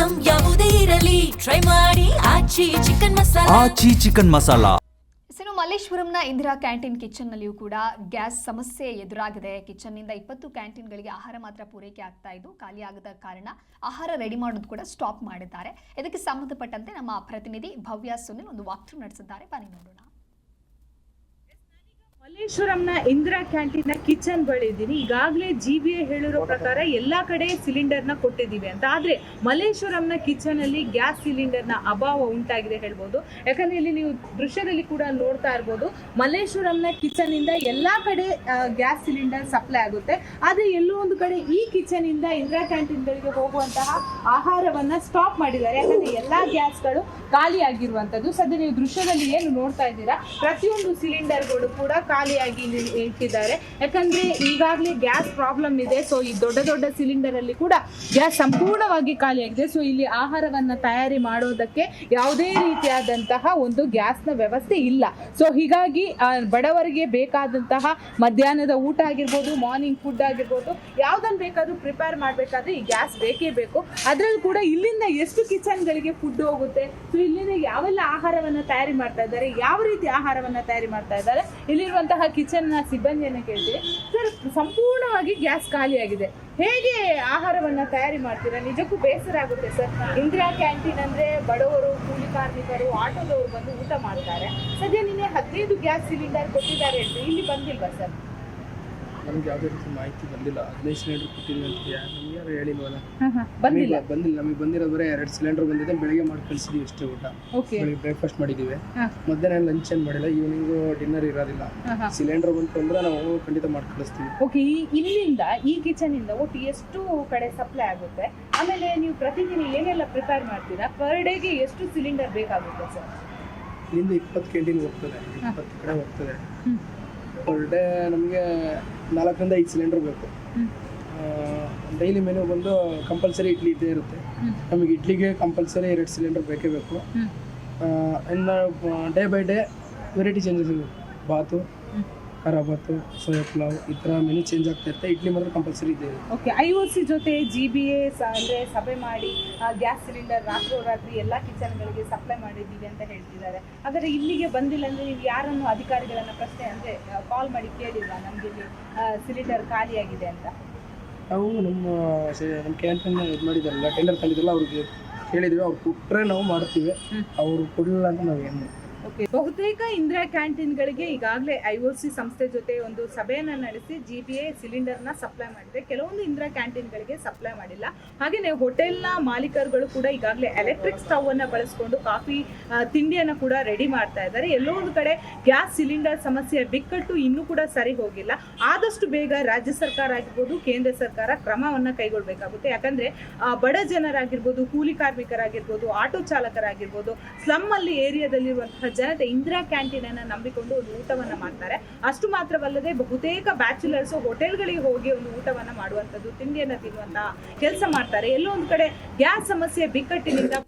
Item ಯಾವುದೇ ಇರಲಿ try ಮಾಡಿ ಆಚಿ ಚಿಕನ್ ಮಸಾಲಾ. ಮಲ್ಲೇಶ್ವರಂನ ಇಂದಿರಾ ಕ್ಯಾಂಟೀನ್ ಕಿಚನ್ನಲ್ಲಿಯೂ ಕೂಡ ಗ್ಯಾಸ್ ಸಮಸ್ಯೆ ಎದುರಾಗಿದೆ. ಕಿಚನ್ನಿಂದ 20 ಕ್ಯಾಂಟೀನ್ಗಳಿಗೆ ಆಹಾರ ಮಾತ್ರ ಪೂರೈಕೆ ಆಗ್ತಾ ಇದ್ದು ಖಾಲಿಯಾಗದ ಕಾರಣ ಆಹಾರ ರೆಡಿ ಮಾಡೋದು ಕೂಡ ಸ್ಟಾಪ್ ಮಾಡಿದ್ದಾರೆ. ಇದಕ್ಕೆ ಸಂಬಂಧಪಟ್ಟಂತೆ ನಮ್ಮ ಪ್ರತಿನಿಧಿ ಭವ್ಯ ಸುನಿಲ್ ಒಂದು ವಾಕ್ಥ್ರೂ ನಡೆಸಿದ್ದಾರೆ. ಬನ್ನಿ ನೋಡೋಣ. ಮಲ್ಲೇಶ್ವರಂನ ಇಂದಿರಾ ಕ್ಯಾಂಟೀನ್ ಕಿಚನ್ ಬಳಿ ಇದ್ದೀನಿ. ಈಗಾಗಲೇ GBA ಹೇಳಿರೋ ಪ್ರಕಾರ ಎಲ್ಲಾ ಕಡೆ ಸಿಲಿಂಡರ್ನ ಕೊಟ್ಟಿದ್ದೀವಿ ಅಂತ. ಆದ್ರೆ ಮಲ್ಲೇಶ್ವರಂನ ಕಿಚನ್ ಅಲ್ಲಿ ಗ್ಯಾಸ್ ಸಿಲಿಂಡರ್ನ ಅಭಾವ ಉಂಟಾಗಿದೆ ಹೇಳ್ಬೋದು. ಯಾಕಂದ್ರೆ ಇಲ್ಲಿ ನೀವು ದೃಶ್ಯದಲ್ಲಿ ಕೂಡ ನೋಡ್ತಾ ಇರ್ಬೋದು, ಮಲ್ಲೇಶ್ವರಂನ ಕಿಚನ್ ಇಂದ ಎಲ್ಲಾ ಕಡೆ ಗ್ಯಾಸ್ ಸಿಲಿಂಡರ್ ಸಪ್ಲೈ ಆಗುತ್ತೆ. ಆದ್ರೆ ಎಲ್ಲೋ ಒಂದು ಕಡೆ ಈ ಕಿಚನ್ ಇಂದ ಇಂದಿರಾ ಕ್ಯಾಂಟೀನ್ ಗಳಿಗೆ ಹೋಗುವಂತಹ ಆಹಾರವನ್ನ ಸ್ಟಾಪ್ ಮಾಡಿದ್ದಾರೆ. ಯಾಕಂದ್ರೆ ಎಲ್ಲಾ ಗ್ಯಾಸ್ಗಳು ಖಾಲಿ ಆಗಿರುವಂತದ್ದು. ಸದ್ಯ ನೀವು ದೃಶ್ಯದಲ್ಲಿ ಏನು ನೋಡ್ತಾ ಇದ್ದೀರಾ, ಪ್ರತಿಯೊಂದು ಸಿಲಿಂಡರ್ಗಳು ಕೂಡ ಖಾಲಿಯಾಗಿ ಇಟ್ಟಿದ್ದಾರೆ. ಯಾಕಂದ್ರೆ ಈಗಾಗಲೇ ಗ್ಯಾಸ್ ಪ್ರಾಬ್ಲಮ್ ಇದೆ. ಸೊ ಈ ದೊಡ್ಡ ದೊಡ್ಡ ಸಿಲಿಂಡರ್ ಅಲ್ಲಿ ಕೂಡ ಗ್ಯಾಸ್ ಸಂಪೂರ್ಣವಾಗಿ ಖಾಲಿಯಾಗಿದೆ. ಸೊ ಇಲ್ಲಿ ಆಹಾರವನ್ನ ತಯಾರಿ ಮಾಡೋದಕ್ಕೆ ಯಾವುದೇ ರೀತಿಯಾದಂತಹ ಒಂದು ಗ್ಯಾಸ್ನ ವ್ಯವಸ್ಥೆ ಇಲ್ಲ. ಸೊ ಹೀಗಾಗಿ ಬಡವರಿಗೆ ಬೇಕಾದಂತಹ ಮಧ್ಯಾಹ್ನದ ಊಟ ಆಗಿರ್ಬೋದು, ಮಾರ್ನಿಂಗ್ ಫುಡ್ ಆಗಿರ್ಬೋದು, ಯಾವ್ದನ್ನ ಬೇಕಾದ್ರೂ ಪ್ರಿಪೇರ್ ಮಾಡ್ಬೇಕಾದ್ರೆ ಈ ಗ್ಯಾಸ್ ಬೇಕೇ ಬೇಕು. ಅದ್ರಲ್ಲಿ ಕೂಡ ಇಲ್ಲಿಂದ ಎಷ್ಟು ಕಿಚನ್ಗಳಿಗೆ ಫುಡ್ ಹೋಗುತ್ತೆ, ಸೊ ಇಲ್ಲಿಂದ ಯಾವೆಲ್ಲ ಆಹಾರವನ್ನ ತಯಾರಿ ಮಾಡ್ತಾ ಇದ್ದಾರೆ, ಯಾವ ರೀತಿ ಆಹಾರವನ್ನ ತಯಾರಿ ಮಾಡ್ತಾ ಇದ್ದಾರೆ, ಇಲ್ಲಿರುವಂತಹ ಕಿಚನ್ ನ ಸಿಬ್ಬಂದಿಯನ್ನು ಕೇಳ್ತೀವಿ. ಸರ್, ಸಂಪೂರ್ಣವಾಗಿ ಗ್ಯಾಸ್ ಖಾಲಿಯಾಗಿದೆ, ಹೇಗೆ ಆಹಾರವನ್ನ ತಯಾರಿ ಮಾಡ್ತೀರಾ? ನಿಜಕ್ಕೂ ಬೇಸರ ಆಗುತ್ತೆ ಸರ್. ಇಂದಿರಾ ಕ್ಯಾಂಟೀನ್ ಅಂದ್ರೆ ಬಡವರು, ಕೂಲಿ ಕಾರ್ಮಿಕರು, ಆಟೋದವರು ಬಂದು ಊಟ ಮಾಡ್ತಾರೆ. ಸದ್ಯ ನಿನ್ನೆ 15 ಗ್ಯಾಸ್ ಸಿಲಿಂಡರ್ ಕೊಟ್ಟಿದ್ದಾರೆ ಹೇಳ್ತೀವಿ, ಇಲ್ಲಿ ಬಂದಿಲ್ವಾ ಸರ್? ನಮ್ಗೆ ಯಾವುದೇ ರೀತಿ ಮಾಹಿತಿ ಬಂದಿಲ್ಲ. 15 ಸಿಲಿಂಡರ್ ಕೊಟ್ಟಿದ್ವಿ ಅಂತ ನಮ್ಗೆ ಯಾರು ಹೇಳಿಲ್ವಲ್ಲ. ಬಂದಿಲ್ಲ. ನಮಗೆ ಬಂದಿರೋದು ಬರೀ 2 ಸಿಲಿಂಡರ್ ಬಂದಿದೆ. ಬೆಳಿಗ್ಗೆ ಮಾಡಿ ಕಳಿಸಿದ್ವಿ ಅಷ್ಟೇ ಊಟ. ಬೆಳಿಗ್ಗೆ ಬ್ರೇಕ್ಫಾಸ್ಟ್ ಮಾಡಿದ್ದೀವಿ, ಮಧ್ಯಾಹ್ನ ಲಂಚ್ ಏನು ಮಾಡಿಲ್ಲ, ಈವ್ನಿಂಗ್ ಡಿನ್ನರ್ ಇರೋದಿಲ್ಲ. ಸಿಲಿಂಡರ್ ಬಂತು ಅಂದ್ರೆ ನಾವು ಖಂಡಿತ ಮಾಡಿ ಕಳಿಸ್ತೀವಿ. ಓಕೆ, ಇಲ್ಲಿಂದ ಈ ಕಿಚನ್ ಇಂದ ಒಟ್ಟು ಎಷ್ಟು ಕಡೆ ಸಪ್ಲೈ ಆಗುತ್ತೆ? ಆಮೇಲೆ ನೀವು ಪ್ರತಿದಿನ ಏನೆಲ್ಲ ಪ್ರಿಪೇರ್ ಮಾಡ್ತೀರಾ? ಪರ್ ಡೇಗೆ ಎಷ್ಟು ಸಿಲಿಂಡರ್ ಬೇಕಾಗುತ್ತೆ ಸರ್? ಇಲ್ಲಿಂದ 20 ಕ್ಯಾಂಟೀನ್ ಹೋಗ್ತದೆ, 20 ಕಡೆ ಹೋಗ್ತದೆ. ಪರ್ ಡೇ ನಮಗೆ 4 ರಿಂದ 5 ಸಿಲಿಂಡರ್ ಬೇಕು. ಡೈಲಿ ಮೆನು ಬಂದು ಕಂಪಲ್ಸರಿ ಇಡ್ಲಿ ಇದ್ದೇ ಇರುತ್ತೆ. ನಮಗೆ ಇಡ್ಲಿಗೆ ಕಂಪಲ್ಸರಿ 2 ಸಿಲಿಂಡರ್ ಬೇಕೇ ಬೇಕು. ಇನ್ನು day by day variety changes ಇರುತ್ತೆ. ಬಾತು, ಖಾರ ಬಾತು, ಸೋಯಾ ಪಲಾವ್, ಈ ಥರ ಮೆನು ಚೇಂಜ್ ಆಗ್ತಾ ಇರುತ್ತೆ. ಇಡ್ಲಿ ಮಾತ್ರ ಕಂಪಲ್ಸರಿ ಇದೆ. ಓಕೆ, IOC ಜೊತೆ GBA ಅಂದರೆ ಸಭೆ ಮಾಡಿ ಗ್ಯಾಸ್ ಸಿಲಿಂಡರ್ ರಾತ್ರೋರಾತ್ರಿ ಎಲ್ಲ ಕಿಚನ್ಗಳಿಗೆ ಸಪ್ಲೈ ಮಾಡಿದ್ದೀವಿ ಅಂತ ಹೇಳ್ತಿದ್ದಾರೆ. ಹಾಗಾದರೆ ಇಲ್ಲಿಗೆ ಬಂದಿಲ್ಲ ಅಂದರೆ ನೀವು ಯಾರನ್ನು ಅಧಿಕಾರಿಗಳನ್ನು ಪ್ರಶ್ನೆ ಅಂದರೆ ಕಾಲ್ ಮಾಡಿ ಕೇಳಿಲ್ವಾ ನಮಗೆ ಇಲ್ಲಿ ಸಿಲಿಂಡರ್ ಖಾಲಿಯಾಗಿದೆ ಅಂತ? ನಾವು ನಮ್ಮ ಕ್ಯಾಂಟೀನ್ ಇದು ಮಾಡಿದಾರಲ್ಲ, ಟೆಂಡರ್ ತಂದಿದ್ರಲ್ಲ, ಅವ್ರಿಗೆ ಕೇಳಿದ್ವಿ. ಅವ್ರು ಕೊಟ್ಟರೆ ನಾವು ಮಾಡ್ತೀವಿ, ಅವರು ಕೊಡಲಿಲ್ಲ ಅಂತ ನಾವು ಏನು. ಓಕೆ, ಬಹುತೇಕ ಇಂದಿರಾ ಕ್ಯಾಂಟೀನ್ಗಳಿಗೆ ಈಗಾಗಲೇ IOC ಸಂಸ್ಥೆ ಜೊತೆ ಒಂದು ಸಭೆಯನ್ನ ನಡೆಸಿ GBA ಸಿಲಿಂಡರ್ನ ಸಪ್ಲೈ ಮಾಡಿದೆ. ಕೆಲವೊಂದು ಇಂದಿರಾ ಕ್ಯಾಂಟೀನ್ಗಳಿಗೆ ಸಪ್ಲೈ ಮಾಡಿಲ್ಲ. ಹಾಗೆಯೇ ಹೋಟೆಲ್ನ ಮಾಲೀಕರುಗಳು ಕೂಡ ಈಗಾಗಲೇ ಎಲೆಕ್ಟ್ರಿಕ್ ಸ್ಟವ್ ಅನ್ನ ಬಳಸಿಕೊಂಡು ಕಾಫಿ ತಿಂಡಿಯನ್ನು ಕೂಡ ರೆಡಿ ಮಾಡ್ತಾ ಇದ್ದಾರೆ. ಎಲ್ಲೋ ಒಂದು ಕಡೆ ಗ್ಯಾಸ್ ಸಿಲಿಂಡರ್ ಸಮಸ್ಯೆ ಬಿಕ್ಕಟ್ಟು ಇನ್ನೂ ಕೂಡ ಸರಿ ಹೋಗಿಲ್ಲ. ಆದಷ್ಟು ಬೇಗ ರಾಜ್ಯ ಸರ್ಕಾರ ಆಗಿರ್ಬೋದು, ಕೇಂದ್ರ ಸರ್ಕಾರ ಕ್ರಮವನ್ನ ಕೈಗೊಳ್ಳಬೇಕಾಗುತ್ತೆ. ಯಾಕಂದ್ರೆ ಬಡ ಜನರಾಗಿರ್ಬೋದು, ಕೂಲಿ ಕಾರ್ಮಿಕರಾಗಿರ್ಬೋದು, ಆಟೋ ಚಾಲಕರಾಗಿರ್ಬೋದು, ಸ್ಲಮ್ ಅಲ್ಲಿ ಏರಿಯಾದಲ್ಲಿರುವಂತಹ ಜನತೆ ಇಂದಿರಾ ಕ್ಯಾಂಟೀನ್ ಅನ್ನ ನಂಬಿಕೊಂಡು ಒಂದು ಊಟವನ್ನ ಮಾಡ್ತಾರೆ. ಅಷ್ಟು ಮಾತ್ರವಲ್ಲದೆ ಬಹುತೇಕ ಬ್ಯಾಚುಲರ್ಸ್ ಹೋಟೆಲ್ಗಳಿಗೆ ಹೋಗಿ ಒಂದು ಊಟವನ್ನ ಮಾಡುವಂಥದ್ದು, ತಿಂಡಿಯನ್ನ ತಿನ್ನುವಂತಹ ಕೆಲಸ ಮಾಡ್ತಾರೆ. ಎಲ್ಲೋ ಒಂದು ಕಡೆ ಗ್ಯಾಸ್ ಸಮಸ್ಯೆ ಬಿಕ್ಕಟ್ಟಿನಿಂದ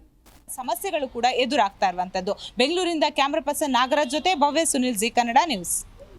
ಸಮಸ್ಯೆಗಳು ಕೂಡ ಎದುರಾಗ್ತಾ ಇರುವಂತದ್ದು. ಬೆಂಗಳೂರಿಂದ ಕ್ಯಾಮರಾ ಪರ್ಸನ್ ನಾಗರಾಜ್ ಜೊತೆ ಭವ್ಯ ಸುನಿಲ್, ಜಿ ಕನ್ನಡ ನ್ಯೂಸ್.